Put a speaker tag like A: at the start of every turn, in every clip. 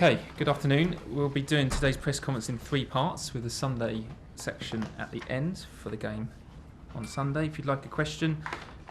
A: Okay, good afternoon. We'll be doing today's press conference in 3 parts with a Sunday section at the end for the game on Sunday. If you'd like a question,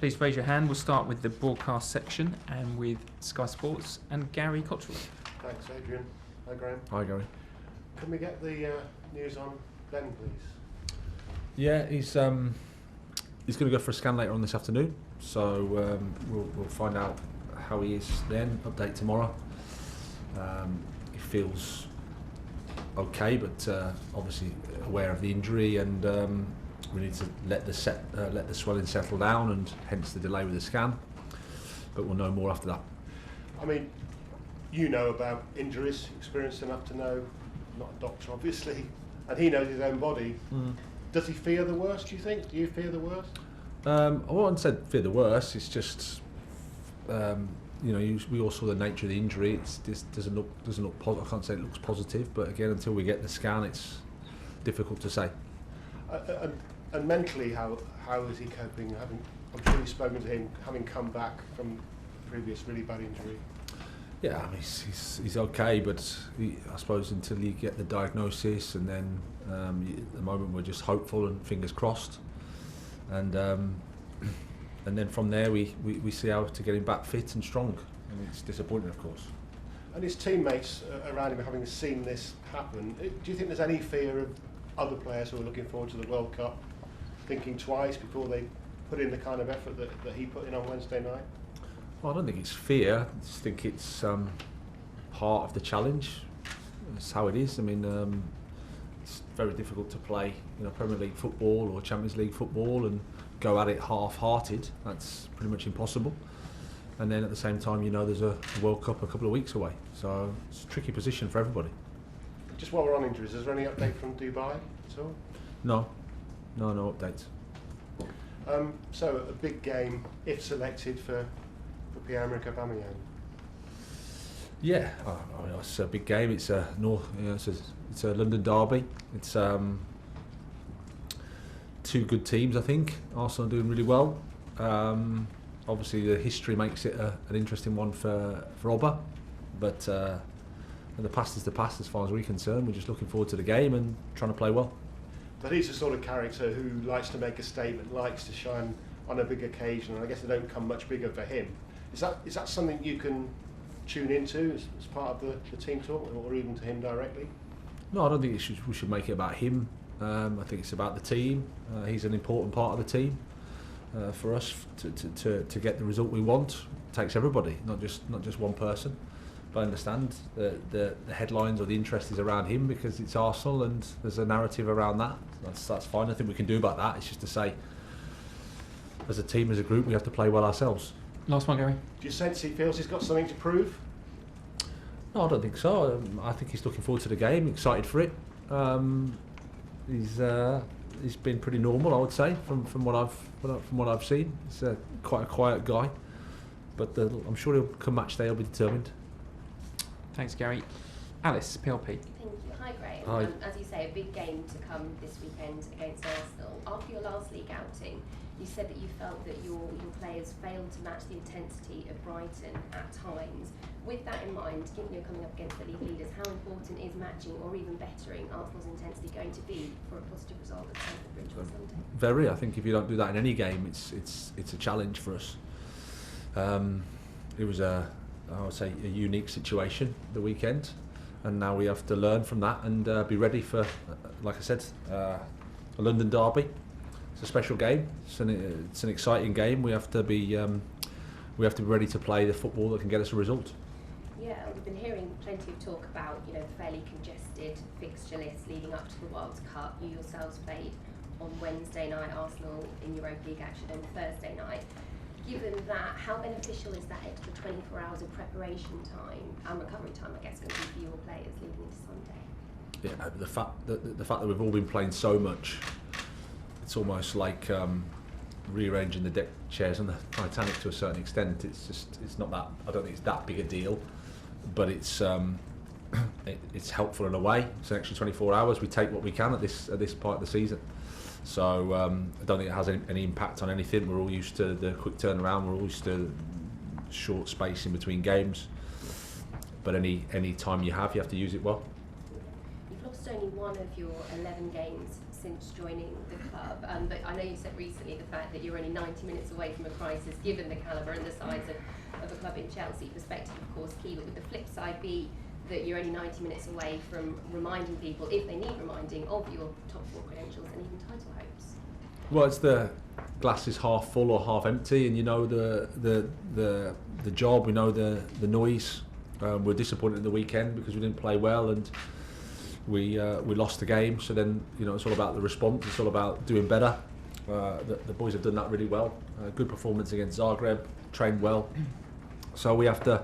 A: please raise your hand. We'll start with the broadcast section and with Sky Sports and Gary Cottrell.
B: Thanks, Adrian. Hi, Graham.
C: Hi, Gary.
B: Can we get the news on Ben, please?
C: Yeah, he's going to go for a scan later on this afternoon, so we'll find out how he is then. Update tomorrow. He feels okay, but obviously aware of the injury, and we need to let the swelling settle down, and hence the delay with the scan. But we'll know more after that.
B: I mean, you know about injuries, experienced enough to know, not a doctor obviously, and he knows his own body. Does he fear the worst, do you think? Do you fear the worst?
C: I wouldn't say fear the worst, it's just we all saw the nature of the injury. This doesn't look I can't say it looks positive, but again, until we get the scan, it's difficult to say.
B: And mentally, how is he coping? I'm sure you've spoken to him, having come back from a previous really bad injury.
C: Yeah, I mean, he's okay, but I suppose until you get the diagnosis, and then at the moment we're just hopeful and fingers crossed, and then from there we see how to get him back fit and strong. And it's disappointing, of course.
B: And his teammates around him, having seen this happen, do you think there's any fear of other players who are looking forward to the World Cup thinking twice before they put in the kind of effort that he put in on Wednesday night?
C: Well, I don't think it's fear. I just think it's part of the challenge. That's how it is. I mean, it's very difficult to play, Premier League football or Champions League football and go at it half-hearted. That's pretty much impossible. And then at the same time, there's a World Cup a couple of weeks away. So it's a tricky position for everybody.
B: Just while we're on injuries, is there any update from Dubai at all?
C: No updates.
B: So a big game, if selected, for Pierre-Emerick Aubameyang.
C: Yeah, it's a big game. It's a it's a London derby. It's two good teams, I think. Arsenal are doing really well. Obviously, the history makes it an interesting one for Auba, but the past is the past as far as we're concerned. We're just looking forward to the game and trying to play well.
B: But he's the sort of character who likes to make a statement, likes to shine on a big occasion, and I guess they don't come much bigger for him. Is that something you can tune into as part of the team talk, or even to him directly?
C: No, I don't think we should make it about him. I think it's about the team. He's an important part of the team for us to get the result we want. It takes everybody, not just one person. But I understand the headlines or the interest is around him because it's Arsenal and there's a narrative around that. That's fine. Nothing we can do about that. It's just to say, as a team, as a group, we have to play well ourselves.
A: Last one, Gary.
B: Do you sense he feels he's got something to prove?
C: No, I don't think so. I think he's looking forward to the game, excited for it. He's been pretty normal, I would say, from what I've seen. He's quite a quiet guy, but I'm sure he'll come match day. He'll be determined.
A: Thanks, Gary. Alice, PLP.
D: Thank you. Hi, Graham.
C: Hi.
D: As you say, a big game to come this weekend against Arsenal. After your last league outing, you said that you felt that your players failed to match the intensity of Brighton at times. With that in mind, given you're coming up against the league leaders, how important is matching or even bettering Arsenal's intensity going to be for a positive result at Stamford Bridge on Sunday?
C: Very. I think if you don't do that in any game, it's a challenge for us. It was I would say a unique situation the weekend, and now we have to learn from that and be ready for, like I said, a London derby. It's a special game. It's an exciting game. We have to be ready to play the football that can get us a result.
D: Yeah, we've been hearing plenty of talk about the fairly congested fixture list leading up to the World Cup. You yourselves played on Wednesday night, Arsenal in Europa League action on Thursday night. Given that, how beneficial is that extra 24 hours of preparation time and recovery time, I guess, going to be for your players leading into Sunday?
C: Yeah, the fact that we've all been playing so much, it's almost like rearranging the deck chairs on the Titanic to a certain extent. It's not that, I don't think it's that big a deal, but it's helpful in a way. It's an extra 24 hours. We take what we can at this part of the season. So I don't think it has any impact on anything. We're all used to the quick turnaround. We're all used to short space in between games. but any time you have to use it well.
D: You've lost only one of your 11 games since joining the club, but I know you said recently the fact that you're only 90 minutes away from a crisis, given the calibre and the size of a club in Chelsea perspective, of course, key, but would the flip side be that you're only 90 minutes away from reminding people, if they need reminding, of your top 4 credentials and even title hopes?
C: Well, it's the glass is half full or half empty, and you know the job, we know the noise. We're disappointed at the weekend because we didn't play well and we lost the game. So then, you know, it's all about the response. It's all about doing better. The boys have done that really well. Good performance against Zagreb, trained well. So we have to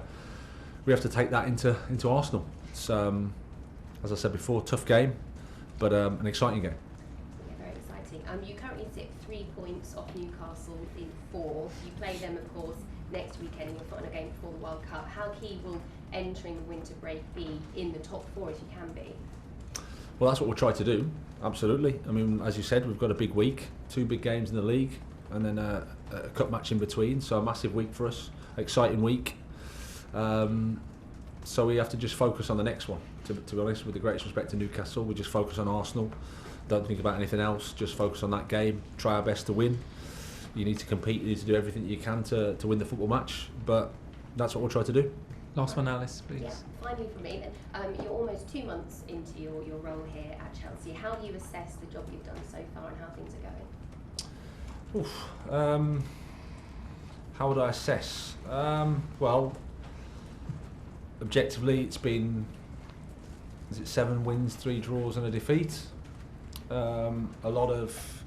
C: take that into Arsenal. It's as I said before, tough game, but an exciting game.
D: Yeah, very exciting. You currently sit 3 points off Newcastle in 4. You play them, of course, next weekend in your final game before the World Cup. How key will entering the winter break be in the top 4 if you can be?
C: Well, that's what we'll try to do, absolutely. I mean, as you said, we've got a big week, 2 big games in the league, and then a cup match in between, so a massive week for us, exciting week. So we have to just focus on the next one. To be honest, with the greatest respect to Newcastle, we just focus on Arsenal, don't think about anything else, just focus on that game, try our best to win. You need to compete, you need to do everything you can to win the football match, but that's what we'll try to do.
A: Last one, Alice, please.
D: Yeah, finally from me then. You're almost 2 months into your role here at Chelsea. How do you assess the job you've done so far and how things are going?
C: How would I assess? Well, objectively, it's been 7 wins, 3 draws and a defeat. A lot of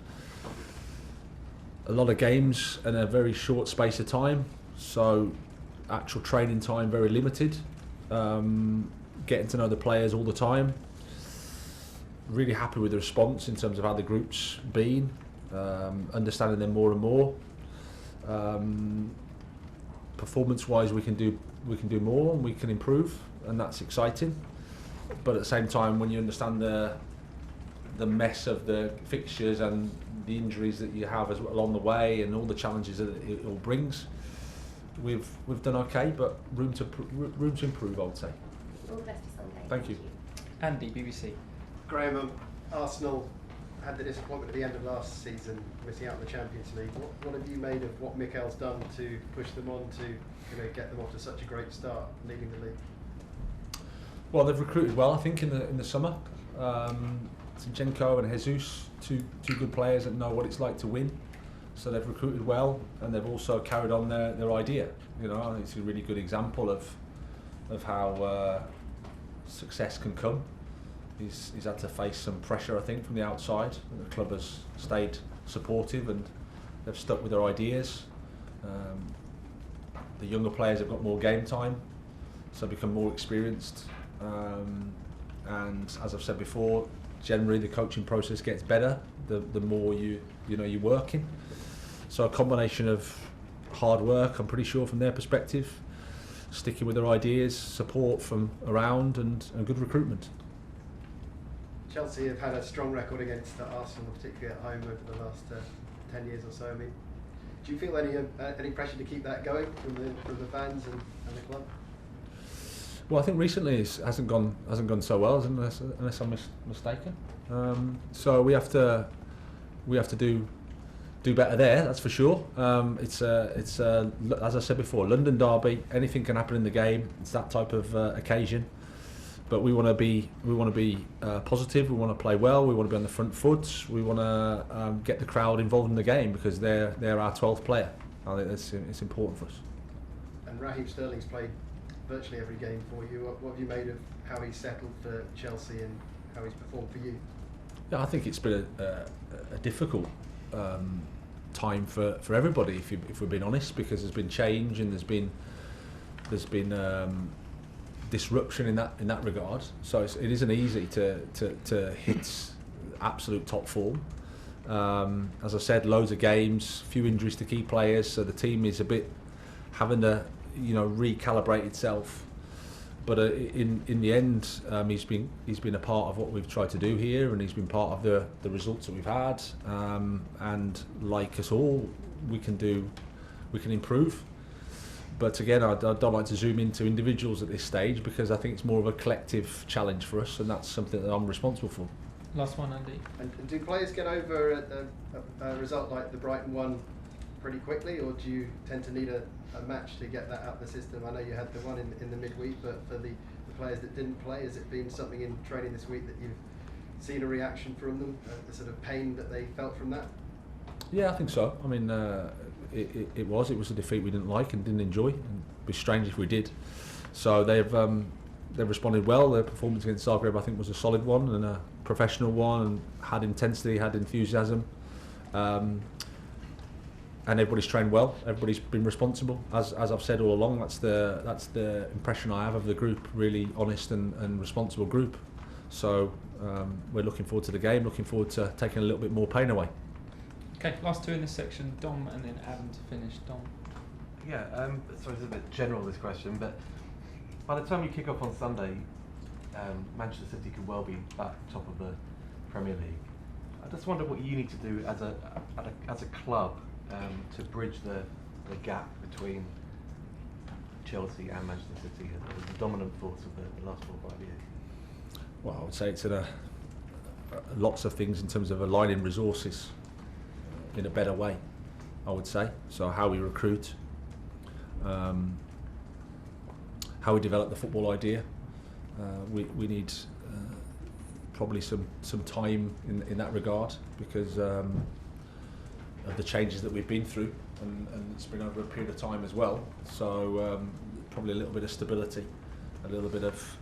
C: games in a very short space of time. So actual training time very limited. Getting to know the players all the time. Really happy with the response in terms of how the group's been. Understanding them more and more. Performance-wise, we can do more and we can improve, and that's exciting. But at the same time, when you understand the mess of the fixtures and the injuries that you have as well along the way, and all the challenges that it all brings, we've done okay, but room to improve, I would say.
D: All the best for Sunday.
C: Thank you.
A: Andy, BBC.
B: Graham, Arsenal had the disappointment at the end of last season, missing out on the Champions League. What have you made of what Mikel's done to push them on to get them off to such a great start, leading the league?
C: Well, they've recruited well, I think, in the summer. Zinchenko and Jesus, two good players that know what it's like to win. So they've recruited well, and they've also carried on their idea. You know, I think it's a really good example of how success can come. He's had to face some pressure, I think, from the outside. The club has stayed supportive and they've stuck with their ideas. The younger players have got more game time, so become more experienced. And as I've said before, generally the coaching process gets better the more you're working. So a combination of hard work, I'm pretty sure, from their perspective, sticking with their ideas, support from around, and good recruitment.
B: Chelsea have had a strong record against Arsenal, particularly at home over the last 10 years or so. I mean, do you feel any pressure to keep that going from the fans and the club?
C: Well, I think recently it hasn't gone so well, unless I'm mistaken. So we have to do better there. That's for sure. It's as I said before, London derby. Anything can happen in the game. It's that type of occasion. But we want to be positive. We want to play well. We want to be on the front foot. We want to get the crowd involved in the game because they're our 12th player. I think it's important for us.
B: And Raheem Sterling's played virtually every game for you. What have you made of how he's settled for Chelsea and how he's performed for you?
C: Yeah, I think it's been a difficult time for everybody, if we're being honest, because there's been change and there's been disruption in that regard. So it isn't easy to hit absolute top form. As I said, loads of games, few injuries to key players, so the team is a bit having to recalibrate itself. But in the end, he's been a part of what we've tried to do here, and he's been part of the results that we've had. And like us all, we can improve. But again, I don't like to zoom into individuals at this stage because I think it's more of a collective challenge for us, and that's something that I'm responsible for.
A: Last one, Andy.
E: And do players get over a result like the Brighton one pretty quickly, or do you tend to need a match to get that out of the system? I know you had the one in the midweek, but for the players that didn't play, has it been something in training this week that you've seen a reaction from them, the sort of pain that they felt from that?
C: Yeah, I think so. I mean, it was a defeat we didn't like and didn't enjoy, and it'd be strange if we did. So they've responded well. Their performance against Zagreb, I think, was a solid one and a professional one, and had intensity, had enthusiasm, and everybody's trained well. Everybody's been responsible, as I've said all along. That's the impression I have of the group. Really honest and responsible group. So we're looking forward to the game. Looking forward to taking a little bit more pain away.
A: Okay, last two in this section, Dom and then Adam to finish. Dom.
F: Yeah, sorry, it's a bit general, this question, but by the time you kick off on Sunday, Manchester City could well be back top of the Premier League. I just wonder what you need to do as a club to bridge the gap between Chelsea and Manchester City as the dominant force of the last 4 or 5 years.
C: Well, I would say it's in lots of things in terms of aligning resources in a better way, I would say. So how we recruit, how we develop the football idea. We need probably some time in that regard because of the changes that we've been through, and it's been over a period of time as well. So probably a little bit of stability, a little bit of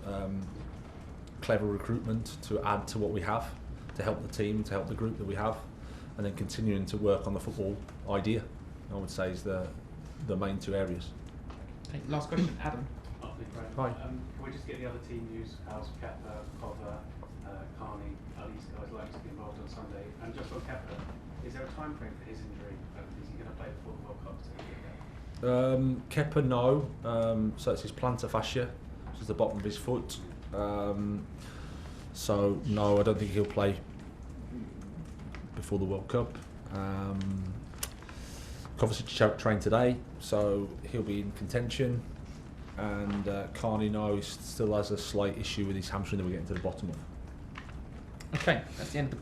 C: clever recruitment to add to what we have, to help the team, to help the group that we have, and then continuing to work on the football idea, I would say, is the main 2 areas.
A: Okay, last question, Adam.
C: Hi.
G: Can we just get the other team news? How's Kepa, Auba, Carney, are these guys likely to be involved on Sunday? And just on Kepa, is there a time frame for his injury? Is he going to play before the World Cup?
C: Kepa, no. So it's his plantar fascia, which is the bottom of his foot. So no, I don't think he'll play before the World Cup. Kovacic trained today, so he'll be in contention. And Carney, no, still has a slight issue with his hamstring that we're getting to the bottom of.
A: Okay, that's the end of the